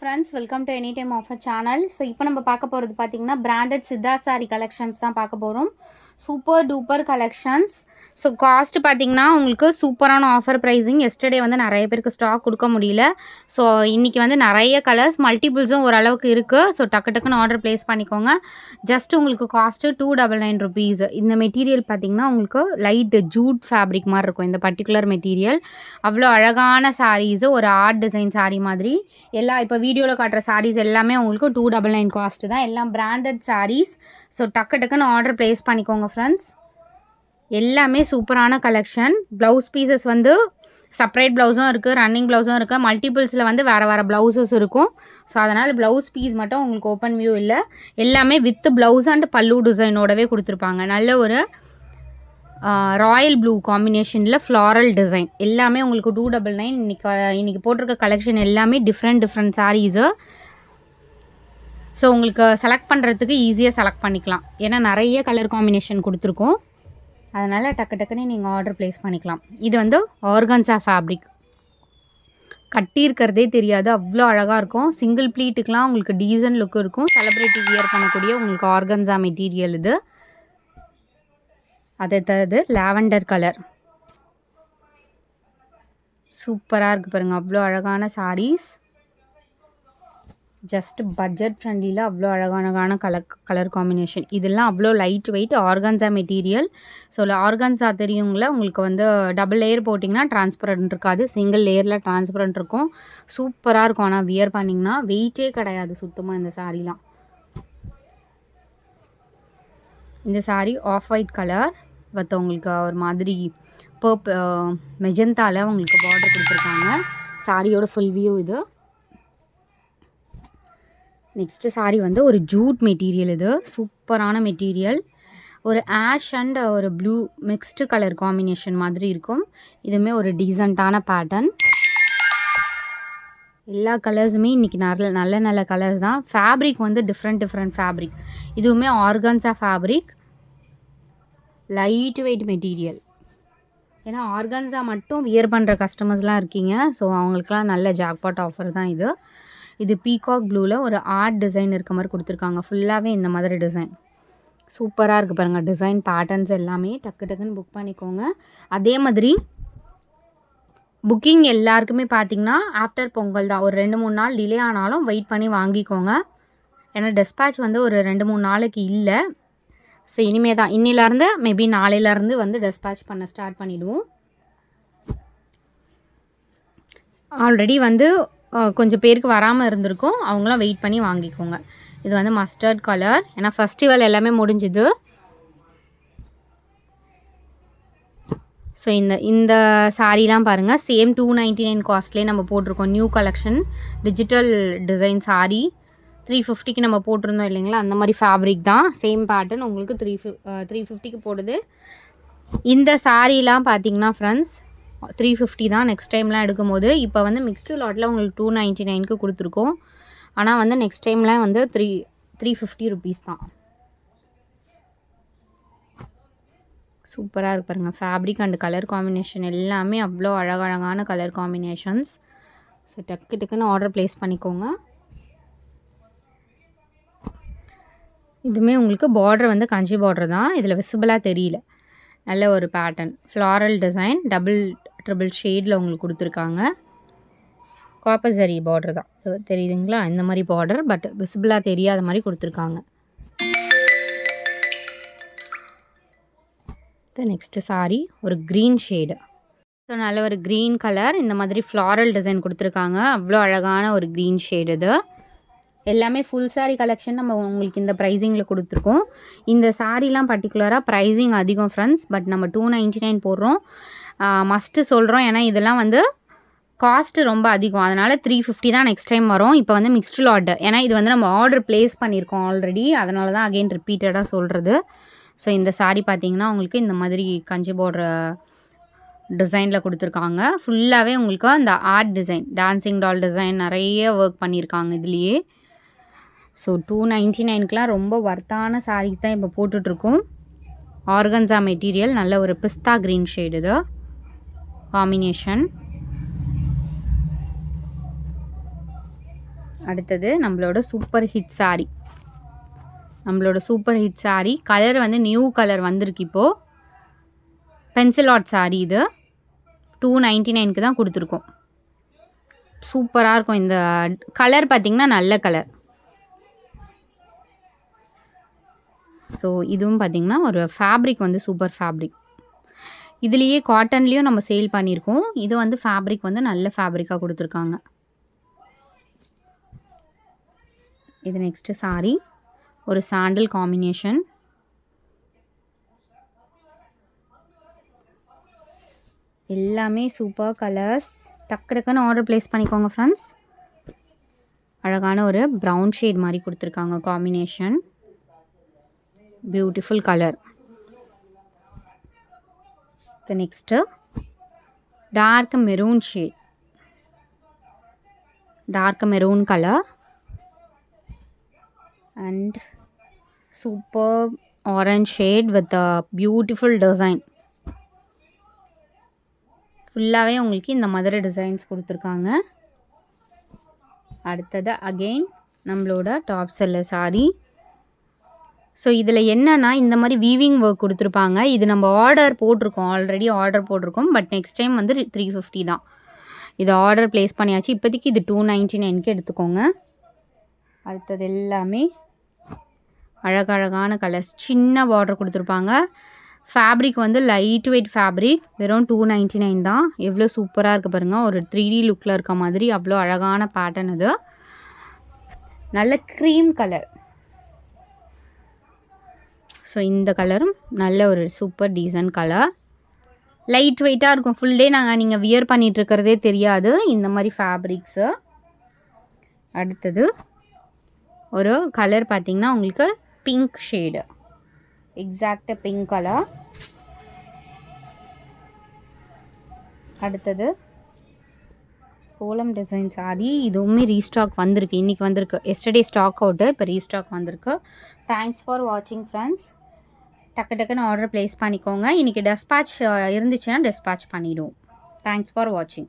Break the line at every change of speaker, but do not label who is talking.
friends, welcome to Anytime Offer channel. So இப்போ நம்ம பார்க்க போகிறது பார்த்தீங்கன்னா பிராண்டட் சித்தா சாரி கலெக்ஷன்ஸ் தான் பார்க்க போகிறோம். Super duper collections. So cost பார்த்தீங்கன்னா உங்களுக்கு சூப்பரான ஆஃபர் ப்ரைஸிங். எஸ்டர்டே வந்து நிறைய பேருக்கு ஸ்டாக் கொடுக்க முடியல. ஸோ இன்றைக்கி வந்து நிறைய கலர்ஸ் மல்டிபிள்ஸும் ஓரளவுக்கு இருக்குது. ஸோ டக்குன்னு ஆர்டர் ப்ளேஸ் பண்ணிக்கோங்க. ஜஸ்ட் உங்களுக்கு காஸ்ட்டு 299 rupees. இந்த மெட்டீரியல் பார்த்தீங்கன்னா உங்களுக்கு லைட் ஜூட் ஃபேப்ரிக் மாதிரி இருக்கும் இந்த பர்டிகுலர் மெட்டீரியல். அவ்வளோ அழகான சாரீஸு, ஒரு ஆர்ட் டிசைன் சாரீ மாதிரி எல்லாம். இப்போ வீடியோவில் காட்டுற சாரீஸ் எல்லாமே உங்களுக்கு 299 காஸ்ட்டு தான். எல்லாம் பிராண்டட் சாரீஸ். ஸோ டக்குன்னு ஆர்டர் ப்ளேஸ் பண்ணிக்கோங்க ஃப்ரெண்ட்ஸ். எல்லாமே சூப்பரான கலெக்ஷன். ப்ளவுஸ் பீசஸ் வந்து செப்பரேட் ப்ளவுஸும் இருக்குது, ரன்னிங் ப்ளவுஸும் இருக்குது. மல்டிபிள்ஸில் வந்து வேறு ப்ளவுஸஸ் இருக்கும். ஸோ அதனால் ப்ளவுஸ் பீஸ் மட்டும் உங்களுக்கு ஓப்பன் வியூ இல்லை. எல்லாமே வித் ப்ளவுஸ் அண்ட் பல்லு டிசைனோடவே கொடுத்துருப்பாங்க. நல்ல ஒரு ராயல் ப்ளூ காம்பினேஷனில் ஃப்ளாரல் டிசைன். எல்லாமே உங்களுக்கு 299. இன்றைக்கி போட்டிருக்க கலெக்ஷன் எல்லாமே டிஃப்ரெண்ட் சாரீஸு. ஸோ உங்களுக்கு செலக்ட் பண்ணுறதுக்கு ஈஸியாக செலக்ட் பண்ணிக்கலாம். ஏன்னா நிறைய கலர் காம்பினேஷன் கொடுத்துருக்கோம். அதனால் டக்குன்னு நீங்கள் ஆர்டர் ப்ளேஸ் பண்ணிக்கலாம். இது வந்து ஆர்கன்ஸா ஃபேப்ரிக். கட்டியிருக்கிறதே தெரியாது, அவ்வளோ அழகாக இருக்கும். சிங்கிள் ப்ளீட்டுக்கெலாம் உங்களுக்கு டீசன்ட் லுக் இருக்கும். செலிப்ரிட்டி வியர் பண்ணக்கூடிய உங்களுக்கு ஆர்கன்ஸா மெட்டீரியல் இது. அதை தருது லாவெண்டர் கலர். சூப்பராக இருக்குது பாருங்கள், அவ்வளோ அழகான சாரீஸ். ஜஸ்ட் பட்ஜெட் ஃப்ரெண்ட்லியில் அவ்வளோ அழகான கலர் காம்பினேஷன். இதெல்லாம் அவ்வளோ light weight organza material. So organza தெரியுங்களா உங்களுக்கு வந்து டபுள் லேயர் போட்டிங்கன்னா டிரான்ஸ்பரண்ட் இருக்காது, சிங்கிள் லேயரில் டிரான்ஸ்பரண்ட் இருக்கும். சூப்பராக இருக்கும். ஆனால் வியர் பண்ணிங்கன்னா வெயிட்டே கிடையாது சுத்தமாக இந்த சாரீலாம். இந்த sari off white colour with உங்களுக்கு ஒரு மாதிரி மெஜந்தாவில் உங்களுக்கு பார்டர் கொடுத்துருக்காங்க. சாரியோட ஃபுல் வியூ இது. நெக்ஸ்ட்டு சாரீ வந்து ஒரு ஜூட் மெட்டீரியல். இது சூப்பரான மெட்டீரியல். ஒரு ஆஷ் அண்ட் ஒரு ப்ளூ மிக்ஸ்டு கலர் காம்பினேஷன் மாதிரி இருக்கும். இதுவுமே ஒரு டீசெண்டான பேட்டர்ன். எல்லா கலர்ஸுமே இன்றைக்கி நல்ல கலர்ஸ் தான். ஃபேப்ரிக் வந்து டிஃப்ரெண்ட் ஃபேப்ரிக். இதுவுமே organza fabric, light weight material. ஏன்னா ஆர்கன்ஸா மட்டும் வியர் பண்ணுற கஸ்டமர்ஸ்லாம் இருக்கீங்க. ஸோ அவங்களுக்குலாம் நல்ல ஜாக்பாட் ஆஃபர் தான் இது. இது பீகாக் ப்ளூவில் ஒரு ஆர்ட் டிசைன் இருக்க மாதிரி கொடுத்துருக்காங்க. ஃபுல்லாகவே இந்த மாதிரி டிசைன் சூப்பராக இருக்குது பாருங்கள். டிசைன் பேட்டர்ன்ஸ் எல்லாமே டக்குன்னு புக் பண்ணிக்கோங்க. அதே மாதிரி புக்கிங் எல்லாருக்குமே பார்த்திங்கன்னா ஆஃப்டர் பொங்கல் தான். ஒரு 2-3 நாள் டிலே ஆனாலும் வெயிட் பண்ணி வாங்கிக்கோங்க. ஏன்னா டெஸ்பேட்ச் வந்து ஒரு 2-3 நாளைக்கு இல்லை. ஸோ இனிமேல் தான், இன்னிலேருந்து மேபி நாளையிலேருந்து வந்து டெஸ்பேட்ச் பண்ண ஸ்டார்ட் பண்ணிவிடுவோம். ஆல்ரெடி வந்து கொஞ்சம் பேருக்கு வராமல் இருந்திருக்கும், அவங்களாம் வெயிட் பண்ணி வாங்கிக்கோங்க. இது வந்து மஸ்டர்ட் கலர். ஏன்னா ஃபெஸ்டிவல் எல்லாமே முடிஞ்சுது. ஸோ இந்த சாரீலாம் பாருங்கள், சேம் 299 காஸ்ட்லேயே நம்ம போட்டிருக்கோம். New collection digital design sari 350க்கு நம்ம போட்டிருந்தோம் இல்லைங்களா, அந்த மாதிரி ஃபேப்ரிக் தான். சேம் பேட்டர்ன் உங்களுக்கு 350க்கு போடுது. இந்த சாரீலாம் பார்த்தீங்கன்னா ஃப்ரெண்ட்ஸ் 350 தான் நெக்ஸ்ட் டைம்லாம் எடுக்கும்போது. இப்போ வந்து மிக்ஸ்டு லாட்டில் உங்களுக்கு 299க்கு கொடுத்துருக்கோம். ஆனால் வந்து நெக்ஸ்ட் டைம்லாம் வந்து 350 rupees தான். சூப்பராக இருக்கு பாருங்கள். ஃபேப்ரிக் அண்ட் கலர் காம்பினேஷன் எல்லாமே அவ்வளோ அழகான கலர் காம்பினேஷன்ஸ். ஸோ டக்குன்னு ஆர்டர் ப்ளேஸ் பண்ணிக்கோங்க. இதுவுமே உங்களுக்கு பார்டர் வந்து கஞ்சி பார்டர் தான். இதில் விசிபிளாக தெரியல. நல்ல ஒரு பேட்டர்ன் ஃப்ளாரல் டிசைன் ட்ரிபிள் ஷேடில் உங்களுக்கு கொடுத்துருக்காங்க. காப்பர் ஜரி பார்டர் தான், தெரியுதுங்களா? இந்த மாதிரி பார்டர், பட் விசிபிளாக தெரியாத மாதிரி கொடுத்துருக்காங்க. நெக்ஸ்ட்டு சாரீ ஒரு க்ரீன் ஷேடு. ஸோ நல்ல ஒரு க்ரீன் கலர், இந்த மாதிரி ஃப்ளாரல் டிசைன் கொடுத்துருக்காங்க. அவ்வளோ அழகான ஒரு க்ரீன் ஷேடு. இது எல்லாமே ஃபுல் சாரீ கலெக்ஷன் நம்ம உங்களுக்கு இந்த ப்ரைஸிங்கில் கொடுத்துருக்கோம். இந்த சாரீலாம் பர்டிகுலராக ப்ரைஸிங் அதிகம் ஃப்ரெண்ட்ஸ், பட் நம்ம 299 போடுறோம். மஸ்ட்டு சொல்கிறோம், ஏன்னா இதெல்லாம் வந்து காஸ்ட்டு ரொம்ப அதிகம். அதனால் 350 தான் நெக்ஸ்ட் டைம் வரும். இப்போ வந்து மிக்ஸ்டு லாட், ஏன்னா இது வந்து நம்ம ஆர்டர் ப்ளேஸ் பண்ணியிருக்கோம் ஆல்ரெடி. அதனால தான் அகெயின் ரிப்பீட்டடாக சொல்கிறது. ஸோ இந்த சாரீ பார்த்திங்கன்னா உங்களுக்கு இந்த மாதிரி கஞ்சி பார்டர் டிசைனில் கொடுத்துருக்காங்க. ஃபுல்லாகவே உங்களுக்கு அந்த art design, dancing doll design நிறைய ஒர்க் பண்ணியிருக்காங்க இதுலேயே. ஸோ 299க்குலாம் ரொம்ப வர்த்தான சாரீஸ் தான் இப்போ போட்டுட்ருக்கோம். ஆர்கன்ஸா மெட்டீரியல், நல்ல ஒரு பிஸ்தா க்ரீன் ஷேடு இது காம்பினேஷன். அடுத்தது நம்மளோட சூப்பர் ஹிட் saree. நம்மளோட சூப்பர் ஹிட் saree கலர் வந்து நியூ கலர் வந்திருக்கு இப்போது. பென்சில் ஆர்ட் saree இது 299க்கு தான் கொடுத்துருக்கோம். சூப்பராக இருக்கும். இந்த கலர் பார்த்திங்கன்னா நல்ல கலர். ஸோ இதுவும் பார்த்திங்கன்னா ஒரு ஃபேப்ரிக் வந்து சூப்பர் ஃபேப்ரிக். இதுலேயே காட்டன்லேயும் நம்ம சேல் பண்ணியிருக்கோம். இது வந்து ஃபேப்ரிக் வந்து நல்ல ஃபேப்ரிக்காக கொடுத்துருக்காங்க. இது நெக்ஸ்ட்டு saree ஒரு சாண்டில் காம்பினேஷன். எல்லாமே சூப்பர் கலர்ஸ். டக்கு டக்குன்னு ஆர்டர் ப்ளேஸ் பண்ணிக்கோங்க ஃப்ரெண்ட்ஸ். அழகான ஒரு ப்ரௌன் ஷேட் மாதிரி கொடுத்துருக்காங்க combination. Beautiful colour. The next dark maroon shade, dark maroon color and super orange shade with a beautiful design. ஃபுல்லாகவே உங்களுக்கு இந்த மாதிரி டிசைன்ஸ் கொடுத்துருக்காங்க. அடுத்தது அகெயின் நம்மளோட டாப் செல்லர் saree. ஸோ இதில் என்னென்னா இந்த மாதிரி வீவிங் ஒர்க் கொடுத்துருப்பாங்க. இது நம்ம ஆர்டர் போட்டிருக்கோம், ஆல்ரெடி ஆர்டர் போட்டிருக்கோம். பட் நெக்ஸ்ட் டைம் வந்து 350 தான். இது ஆர்டர் ப்ளேஸ் பண்ணியாச்சு. இப்போதைக்கு இது 299க்கு எடுத்துக்கோங்க. அடுத்தது எல்லாமே அழகழகான கலர்ஸ். சின்ன பார்டர் கொடுத்துருப்பாங்க. ஃபேப்ரிக் வந்து லைட் வெயிட் ஃபேப்ரிக். வெறும் 299 தான். எவ்வளோ சூப்பராக இருக்குது பாருங்கள். ஒரு 3D லுக்கில் இருக்க மாதிரி அவ்வளோ அழகான பேட்டர்ன் இது. நல்ல க்ரீம் கலர். ஸோ இந்த கலரும் நல்ல ஒரு சூப்பர் டீசன்ட் கலர். லைட் வெயிட்டாக இருக்கும். ஃபுல் டே நீங்கள் வியர் பண்ணிகிட்ருக்கிறதே தெரியாது இந்த மாதிரி ஃபேப்ரிக்ஸு. அடுத்தது ஒரு கலர் பார்த்திங்கன்னா உங்களுக்கு பிங்க் ஷேடு, எக்ஸாக்டாக பிங்க் கலர். அடுத்தது கோலம் டிசைன் saree. இதுவுமே ரீஸ்டாக் வந்திருக்கு, இன்றைக்கி வந்திருக்கு. எஸ்டர்டே ஸ்டாக் அவுட்டு, இப்போ ரீஸ்டாக் வந்திருக்கு. தேங்க்ஸ் ஃபார் வாட்சிங் ஃப்ரெண்ட்ஸ். டக்கு டக்குன்னு ஆர்டர் ப்ளேஸ் பண்ணிக்கோங்க. இன்றைக்கி டெஸ்பேட்ச் இருந்துச்சுன்னா டெஸ்பேட்ச் பண்ணிவிடுவோம். தேங்க்ஸ் ஃபார் வாட்சிங்.